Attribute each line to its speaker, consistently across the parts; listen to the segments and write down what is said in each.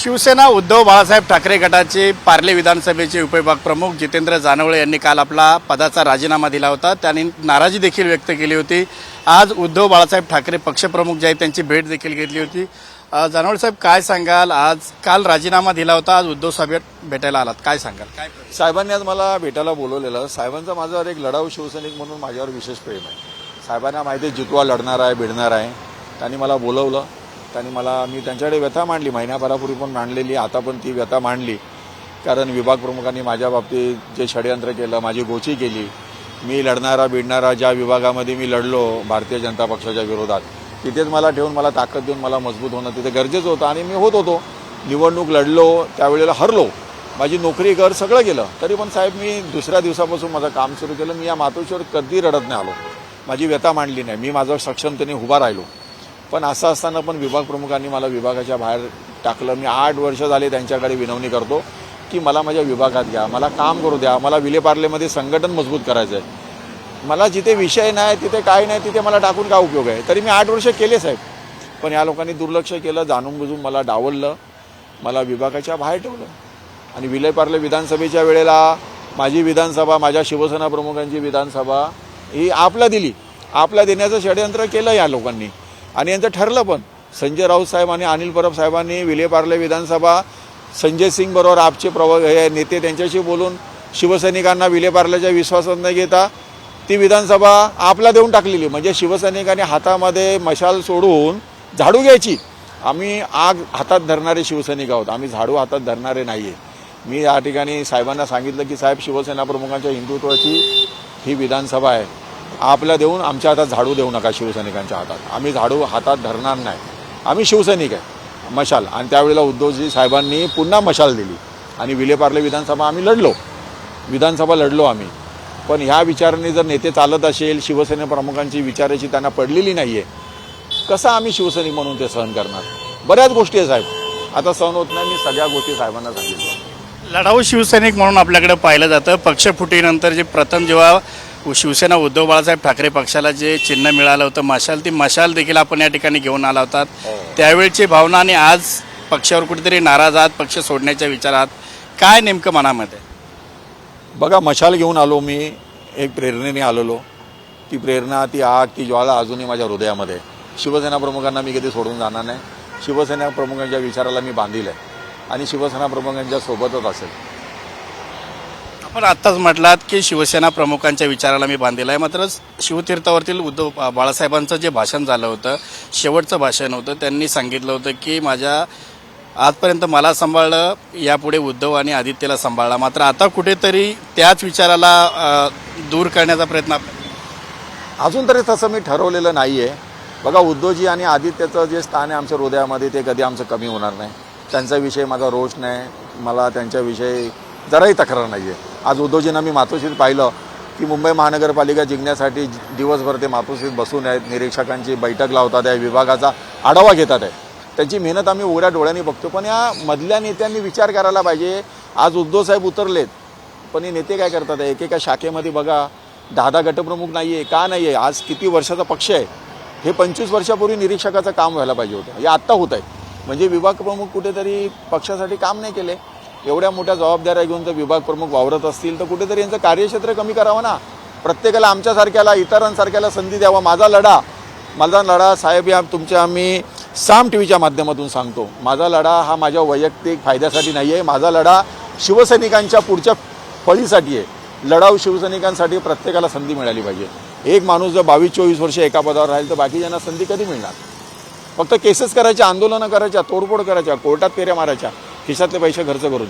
Speaker 1: शिवसेना उद्धव बाळासाहेब ठाकरे गटाचे पार्ले विधानसभेचे उपविभाग प्रमुख जितेंद्र जानवळे यांनी काल आपला पदाचा राजीनामा दिला होता। त्यांनी नाराजी देखील व्यक्त केली होती। आज उद्धव बाळासाहेब ठाकरे पक्षप्रमुख जे आहेत त्यांची भेट देखील घेतली होती। जानवळे साहेब काय सांगाल, आज काल राजीनामा दिला होता, आज उद्धव साहेब भेटायला आलात, काय सांगाल? काय
Speaker 2: साहेबांनी आज मला भेटायला बोलवलेलं। साहेबांचा माझ्यावर एक लढाऊ शिवसैनिक म्हणून माझ्यावर विशेष प्रेम आहे। साहेबांना माहिती आहे जितवा लढणार आहे, भिडणार आहे। त्यांनी मला बोलवलं, त्यांनी मी त्यांच्याकडे व्यथा मांडली, महिन्याभरापूर्वी पण मांडलेली, आता पण ती व्यथा मांडली। कारण विभाग प्रमुखांनी माझ्या बाबतीत जे षडयंत्र केलं, माझी गोची केली। मी लढणारा भिडणारा ज्या विभागामध्ये मी लढलो भारतीय जनता पक्षाच्या विरोधात, तिथेच मला ठेवून मला ताकद देऊन मला मजबूत होणं तिथे गरजेचं होतं आणि मी होत होतो। निवडणूक लढलो, त्यावेळेला हरलो, माझी नोकरी घर सगळं गेलं, तरी पण साहेब मी दुसऱ्या दिवसापासून माझं काम सुरू केलं। मी या मातोश्रीवर कधी रडत नाही आलो, माझी व्यथा मांडली नाही, मी माझं सक्षमतेने उभा राहिलो। पण असं असताना पण विभाग प्रमुखांनी मला विभागाच्या बाहेर टाकलं। मी 8 वर्ष झाले त्यांच्याकडे विनवणी करतो की मला माझ्या विभागात घ्या, मला काम करू द्या, मला विलेपार्लेमध्ये संघटन मजबूत करायचं आहे। मला जिथे विषय नाही, तिथे काय नाही, तिथे मला टाकून काय उपयोग आहे? तरी मी 8 वर्ष केले साहेब, पण या लोकांनी दुर्लक्ष केलं, जाणून बुजून मला डावललं, मला विभागाच्या बाहेर ठेवलं। आणि विलेपार्ले विधानसभेच्या वेळेला माझी विधानसभा, माझ्या शिवसेना प्रमुखांची विधानसभा ही आपला दिली, आपला देण्याचं षडयंत्र केलं या लोकांनी आणि यांचं ठरलं पण। संजय राऊत साहेब आणि अनिल परब साहेबांनी विलेपार्ले विधानसभा संजय सिंग बरोबर आपचे नेते त्यांच्याशी बोलून शिवसैनिकांना विलेपार्लेच्या विश्वासात न घेता ती विधानसभा आपला देऊन टाकलेली। म्हणजे शिवसैनिकांनी हातामध्ये मशाल सोडून झाडू घ्यायची। आम्ही आग हातात धरणारे शिवसैनिक आहोत, आम्ही झाडू हातात धरणारे नाही आहे। मी या ठिकाणी साहेबांना सांगितलं की साहेब, शिवसेना प्रमुखांच्या हिंदुत्वाची ही विधानसभा आहे, आपला देऊन आमच्या हातात झाडू देऊ नका शिवसैनिकांच्या हातात, आम्ही झाडू हातात धरणार नाही, आम्ही शिवसैनिक आहे, मशाल। आणि त्यावेळेला उद्धवजी साहेबांनी पुन्हा मशाल दिली आणि विलेपार्ले विधानसभा आम्ही लढलो, विधानसभा लढलो आम्ही। पण ह्या विचाराने जर नेते चालत असेल, शिवसेना प्रमुखांची विचाराची त्यांना पडलेली नाही आहे, कसं आम्ही शिवसैनिक म्हणून ते सहन करणार? बऱ्याच गोष्टी आहे साहेब, आता सहन होत नाही। मी सगळ्या गोष्टी साहेबांना सांगितलं।
Speaker 1: लढाऊ शिवसैनिक म्हणून आपल्याकडे पाहिलं जातं। पक्षफुटीनंतर जे प्रथम जेव्हा शिवसेना उद्धव बाळासाहेब ठाकरे पक्षाला जे चिन्ह मिळालं होतं मशाल, ती मशाल देखील आपण या ठिकाणी घेऊन आला होतात। त्यावेळची भावना आणि आज पक्षावर कुठेतरी नाराज आहात, पक्ष सोडण्याच्या विचारात, काय नेमकं मनामध्ये?
Speaker 2: बघा, मशाल घेऊन आलो मी, एक प्रेरणेने आलेलो। ती प्रेरणा, ती आग, ती ज्वाला अजूनही माझ्या हृदयामध्ये आहे। शिवसेना प्रमुखांना मी कधी सोडून जाणार नाही, शिवसेना प्रमुखांच्या विचाराला मी बांधील आहे आणि शिवसेना प्रमुखांच्या सोबतच असेल।
Speaker 1: आपण आत्ताच म्हटलात की शिवसेना प्रमुखांच्या विचाराला मी बांधील आहे, मात्र शिवतीर्थावरतील उद्धव बाळासाहेबांचं जे भाषण झालं होतं, शेवटचं भाषण होतं, त्यांनी सांगितलं होतं की माझ्या आजपर्यंत मला सांभाळलं, यापुढे उद्धव आणि आदित्यला सांभाळला। मात्र आता कुठेतरी त्याच विचाराला दूर करण्याचा प्रयत्न
Speaker 2: अजून तरी तसं मी ठरवलेलं नाही आहे। बघा, उद्धवजी आणि आदित्यचं जे स्थान आहे आमच्या हृदयामध्ये, ते कधी आमचं कमी होणार नाही। त्यांच्याविषयी माझा रोष नाही, मला त्यांच्याविषयी जराही तक्रार नाही आहे। आज उद्धवजींना मी मातोश्रीत पाहिलं की मुंबई महानगरपालिका जिंकण्यासाठी दिवसभर ते मातोश्रीत बसून आहेत, निरीक्षकांची बैठक लावतात आहे, विभागाचा आढावा घेतात आहे। त्यांची मेहनत आम्ही उघड्या डोळ्यांनी बघतो, पण या मधल्या नेत्यांनी विचार करायला पाहिजे। आज उद्धव साहेब उतरलेत, पण हे नेते काय करतात आहे, एकेका शाखेमध्ये बघा 10 गटप्रमुख नाही आहे, का नाही आहे? आज किती वर्षाचा पक्ष आहे, हे 25 वर्षापूर्वी निरीक्षकाचं काम व्हायला पाहिजे होतं, हे आत्ता होत आहे। म्हणजे विभाग प्रमुख कुठेतरी पक्षासाठी काम नाही केले। एवढ्या मोठ्या जबाबदाऱ्या घेऊन जर विभाग प्रमुख वावरत असतील तर कुठेतरी यांचं कार्यक्षेत्र कमी करावं ना। प्रत्येकाला, आमच्यासारख्याला, इतरांसारख्याला संधी द्यावा। माझा लढा साहेब, या तुमच्या आम्ही साम टीव्हीच्या माध्यमातून सांगतो, माझा लढा हा माझ्या वैयक्तिक फायद्यासाठी नाही आहे, माझा लढा शिवसैनिकांच्या पुढच्या फळीसाठी आहे। लढाऊ शिवसैनिकांसाठी प्रत्येकाला संधी मिळाली पाहिजे। एक माणूस जर 22-24 वर्ष एका पदावर राहील तर बाकीच्यांना संधी कधी मिळणार? फक्त केसेस करायच्या, आंदोलनं करायच्या, तोडफोड करायच्या, कोर्टात फेऱ्या मारायच्या, खिशातले पैसे खर्च करून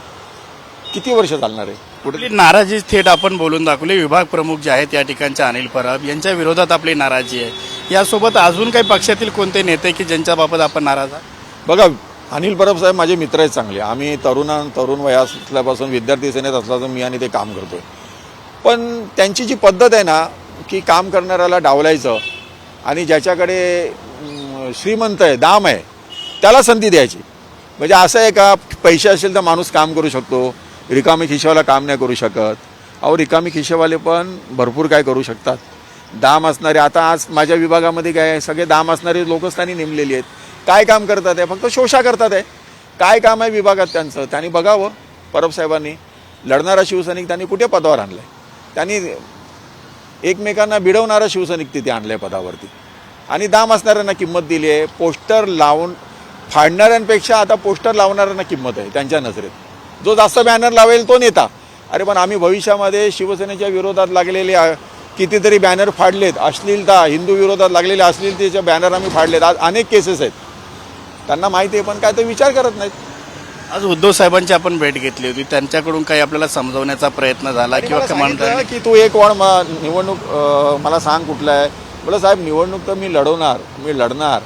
Speaker 2: किती वर्ष चालणार आहे?
Speaker 1: कुठली नाराजी थेट आपण बोलून दाखवली। विभाग प्रमुख जे आहेत या ठिकाणचे अनिल परब यांच्या विरोधात आपली नाराजी आहे। यासोबत अजून काही पक्षातील कोणते नेते की ज्यांच्या बाबत आपण नाराज आहात?
Speaker 2: बघा, अनिल परब साहेब माझे मित्र आहेत चांगले, आम्ही तरुण वयात असल्यापासून विद्यार्थी सेनेत असल्याचं मी आणि ते काम करतोय। पण त्यांची जी पद्धत आहे ना, की काम करणाऱ्याला डावलायचं आणि ज्याच्याकडे श्रीमंत आहे, दाम आहे, त्याला संधी द्यायची। म्हणजे असं आहे का, पैसे असेल तर माणूस काम करू शकतो, रिकामी खिशेवाला काम नाही करू शकत? अहो, रिकामी खिशेवाले पण भरपूर काय करू शकतात। दाम असणारे, आता आज माझ्या विभागामध्ये काय सगळे दाम असणारे लोकच त्यांनी नेमलेली आहेत। काय काम करतात आहे? फक्त शोषा करतात आहे। काय काम आहे विभागात त्यांचं त्यांनी बघावं. परब साहेबांनी लढणारा शिवसैनिक त्यांनी कुठे पदावर आणलाय? त्यांनी एकमेकांना भिडवणारा शिवसैनिक तिथे आणलाय पदावरती आणि दाम असणाऱ्यांना किंमत दिली आहे. पोस्टर लावून फाडणाऱ्यांपेक्षा आता पोस्टर लावणाऱ्यांना किंमत आहे त्यांच्या नजरेत. जो जास्त बॅनर लावेल तो नेता. अरे पण आम्ही भविष्यामध्ये शिवसेनेच्या विरोधात लागलेले कितीतरी बॅनर फाडलेत. अश्लीलता, हिंदू विरोधात लागलेले अश्लीलतेचे बॅनर आम्ही फाडलेत. आज अनेक केसेस आहेत. त्यांना माहिती आहे पण काय ते विचार करत नाहीत.
Speaker 1: आज उद्धव साहेबांची आपण भेट घेतली होती, त्यांच्याकडून काही आपल्याला समजवण्याचा प्रयत्न झाला किंवा
Speaker 2: मला
Speaker 1: कमांड
Speaker 2: सांगितलं की तू एक वॉर्ड निवडणूक मला सांग कुठला आहे. बोला साहेब निवडणूक तर मी लढणार.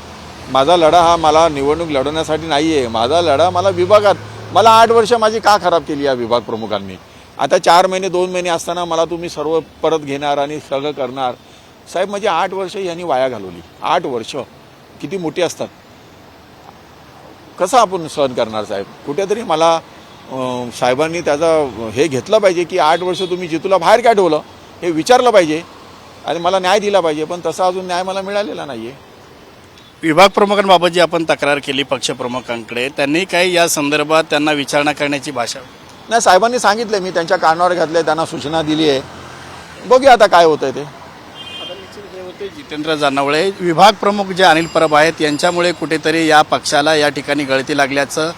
Speaker 2: माझा लढा हा मला निवडणूक लढवण्यासाठी नाही आहे. माझा लढा मला विभागात. मला 8 वर्ष माझी का खराब केली या विभाग प्रमुखांनी. आता 4 महिने 2 महिने असताना मला तुम्ही सर्व परत घेणार आणि सगळं करणार. साहेब म्हणजे 8 वर्ष यांनी वाया घालवली. 8 वर्ष किती मोठी असतात. कसं आपण सहन करणार साहेब? कुठेतरी मला साहेबांनी त्याचा हे घेतलं पाहिजे की 8 वर्ष तुम्ही जितूला बाहेर काय ठेवलं हे विचारलं पाहिजे आणि मला न्याय दिला पाहिजे. पण तसा अजून न्याय मला मिळालेला नाही आहे.
Speaker 1: विभाग प्रमुखांबाबत जी आपण तक्रार केली पक्षप्रमुखांकडे, त्यांनी काही या संदर्भात त्यांना विचारणा करण्याची भाषा
Speaker 2: नाही. साहेबांनी सांगितलं, मी त्यांच्या कानावर घातले, त्यांना सूचना दिली आहे. बघूया आता काय होतंय ते.
Speaker 1: जितेंद्र जानवळे विभाग प्रमुख जे अनिल परब आहेत यांच्यामुळे कुठेतरी या पक्षाला या ठिकाणी गळती लागल्याचं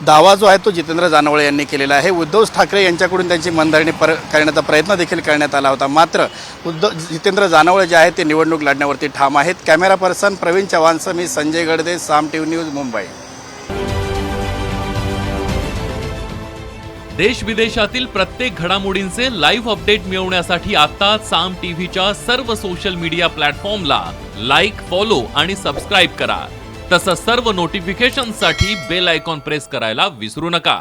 Speaker 1: दावा जो आहे तो जितेंद्र जानवळे यांनी केलेला आहे. उद्धव ठाकरे यांच्याकडून त्यांची मनधरणी करण्याचा प्रयत्न देखील करण्यात आला होता. मात्र जितेंद्र जानवळे जे आहेत ते निवडणूक लढण्यावरती ठाम आहेत. कॅमेरा पर्सन प्रवीण चव्हाणसह मी संजय गडदे, साम टीव्ही न्यूज, मुंबई.
Speaker 3: देश विदेशातील प्रत्येक घडामोडींचे लाईव्ह अपडेट मिळवण्यासाठी आता साम टीव्हीच्या सर्व सोशल मीडिया प्लॅटफॉर्मला लाईक, फॉलो आणि सबस्क्राईब करा. तसंच सर्व नोटिफिकेशनसाठी बेल आयकॉन प्रेस करायला विसरू नका.